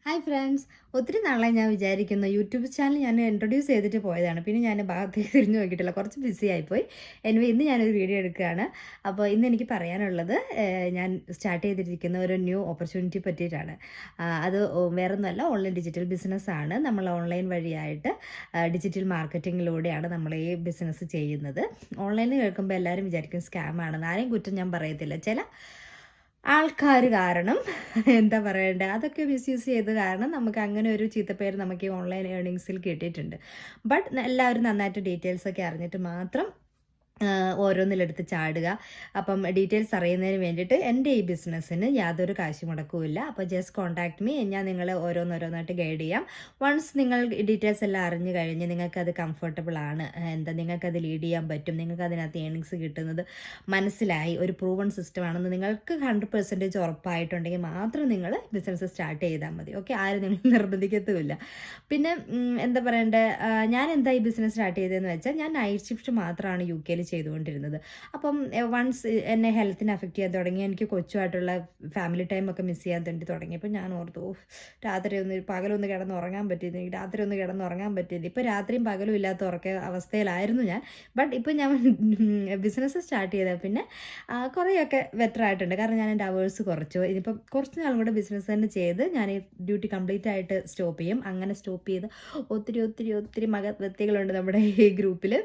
Hi friends, ഒത്തിരി നാളായി ഞാൻ വിചാരിക്കുന്നു യൂട്യൂബ് ചാനൽ ഞാൻ ഇൻട്രൊഡ്യൂസ് ചെയ്തിട്ട് പോയതാണ്. പിന്നെ ഞാൻ ഭാഗത്തേക്ക് തിരിഞ്ഞു നോക്കിയിട്ടില്ല, കുറച്ച് ബിസി ആയിപ്പോയി. എനിവേ ഇന്ന് ഞാനൊരു വീഡിയോ എടുക്കുകയാണ്. അപ്പോൾ ഇന്ന് എനിക്ക് പറയാനുള്ളത് ഞാൻ സ്റ്റാർട്ട് ചെയ്തിരിക്കുന്ന ഒരു ന്യൂ ഓപ്പർച്യൂണിറ്റി പറ്റിയിട്ടാണ്. അത് വേറൊന്നുമല്ല, ഓൺലൈൻ ഡിജിറ്റൽ ബിസിനസ്സാണ്. നമ്മൾ ഓൺലൈൻ വഴിയായിട്ട് ഡിജിറ്റൽ മാർക്കറ്റിങ്ങിലൂടെയാണ് നമ്മൾ ഈ ബിസിനസ് ചെയ്യുന്നത്. ഓൺലൈനിൽ കേൾക്കുമ്പോൾ എല്ലാവരും വിചാരിക്കും സ്കാമാണെന്ന്. ആരെയും കുറ്റം ഞാൻ പറയത്തില്ല. ചില ആൾക്കാർ കാരണം എന്താ പറയണ്ടേ, അതൊക്കെ മിസ്യൂസ് ചെയ്ത് കാരണം നമുക്ക് അങ്ങനെ ഒരു ചീത്തപ്പേര് നമുക്ക് ഈ ഓൺലൈൻ ഏർണിങ്സിൽ കിട്ടിയിട്ടുണ്ട്. ബട്ട് എല്ലാവരും നന്നായിട്ട് ഡീറ്റെയിൽസൊക്കെ അറിഞ്ഞിട്ട് മാത്രം ഓരോന്നിലെടുത്ത് ചാടുക. അപ്പം ഡീറ്റെയിൽസ് അറിയുന്നതിന് വേണ്ടിയിട്ട് എൻ്റെ ഈ ബിസിനസ്സിന് യാതൊരു കാശ് മുടക്കുമില്ല. അപ്പോൾ ജസ്റ്റ് കോൺടാക്ട് മീ, ഞാൻ നിങ്ങളെ ഓരോന്നോരോന്നായിട്ട് ഗൈഡ് ചെയ്യാം. വൺസ് നിങ്ങൾ ഡീറ്റെയിൽസ് എല്ലാം അറിഞ്ഞു കഴിഞ്ഞ് നിങ്ങൾക്കത് കംഫർട്ടബിൾ ആണ്, നിങ്ങൾക്കത് ലീഡ് ചെയ്യാൻ പറ്റും, നിങ്ങൾക്ക് അതിനകത്ത് ഏണിങ്സ് കിട്ടുന്നത് മനസ്സിലായി, ഒരു പ്രൂവൺ സിസ്റ്റം ആണെന്ന് നിങ്ങൾക്ക് 100% ഉറപ്പായിട്ടുണ്ടെങ്കിൽ മാത്രം നിങ്ങൾ ബിസിനസ് സ്റ്റാർട്ട് ചെയ്താൽ മതി. ഓക്കെ, ആരും നിങ്ങൾ നിർബന്ധിക്കത്തുമില്ല. പിന്നെ എന്താ പറയണ്ടേ, ഞാൻ എന്താ ഈ ബിസിനസ് സ്റ്റാർട്ട് ചെയ്തതെന്ന് വെച്ചാൽ, ഞാൻ നൈറ്റ് ഷിഫ്റ്റ് മാത്രമാണ് UK ചെയ്തുകൊണ്ടിരുന്നത്. അപ്പം വൺസ് എന്നെ ഹെൽത്തിനെ അഫക്റ്റ് ചെയ്യാൻ തുടങ്ങി, എനിക്ക് കൊച്ചുമായിട്ടുള്ള ഫാമിലി ടൈമൊക്കെ മിസ് ചെയ്യാൻ വേണ്ടി തുടങ്ങിയപ്പോൾ ഞാൻ ഓർത്തു, പകലൊന്ന് കിടന്നുറങ്ങാൻ പറ്റിയില്ല, രാത്രി ഒന്ന് കിടന്നുറങ്ങാൻ പറ്റിയില്ല. ഇപ്പോൾ രാത്രിയും പകലും ഇല്ലാത്ത അവസ്ഥയിലായിരുന്നു ഞാൻ. ബട്ട് ഇപ്പം ഞാൻ ബിസിനസ് സ്റ്റാർട്ട് ചെയ്താൽ പിന്നെ കുറേയൊക്കെ ബെറ്റർ ആയിട്ടുണ്ട്. കാരണം ഞാൻ എൻ്റെ അവേഴ്സ് കുറച്ചു. ഇനിയിപ്പം കുറച്ച് നാളും കൂടെ ബിസിനസ് തന്നെ ചെയ്ത് ഞാൻ ഈ ഡ്യൂട്ടി കംപ്ലീറ്റ് ആയിട്ട് സ്റ്റോപ്പ് ചെയ്യും. അങ്ങനെ സ്റ്റോപ്പ് ചെയ്ത് ഒത്തിരി ഒത്തിരി ഒത്തിരി മഹത് വ്യക്തികളുണ്ട് നമ്മുടെ ഈ ഗ്രൂപ്പിൽ.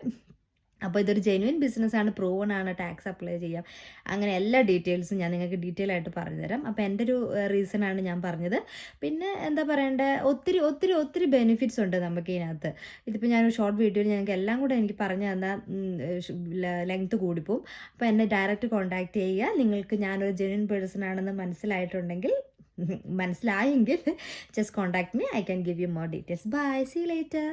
അപ്പോൾ ഇതൊരു ജെന്യുവൻ ബിസിനസ്സാണ്, പ്രൂവൺ ആണ്, ടാക്സ് അപ്ലൈ ചെയ്യാം, അങ്ങനെ എല്ലാ ഡീറ്റെയിൽസും ഞാൻ നിങ്ങൾക്ക് ഡീറ്റെയിൽ ആയിട്ട് പറഞ്ഞുതരാം. അപ്പോൾ എൻ്റെ ഒരു റീസണാണ് ഞാൻ പറഞ്ഞത്. പിന്നെ എന്താ പറയണ്ടേ, ഒത്തിരി ഒത്തിരി ഒത്തിരി ബെനിഫിറ്റ്സ് ഉണ്ട് നമുക്ക് ഇതിനകത്ത്. ഇതിപ്പോൾ ഞാനൊരു ഷോർട്ട് വീഡിയോയിൽ ഞങ്ങൾക്ക് എല്ലാം കൂടെ എനിക്ക് പറഞ്ഞു തന്നാൽ ലെങ്ത്ത് കൂടിപ്പോവും. അപ്പോൾ എന്നെ ഡയറക്റ്റ് കോൺടാക്ട് ചെയ്യുക. നിങ്ങൾക്ക് ഞാനൊരു ജെന്യുവൻ പേഴ്സൺ ആണെന്ന് മനസ്സിലായെങ്കിൽ just contact me. I can give you more details. Bye, see you later.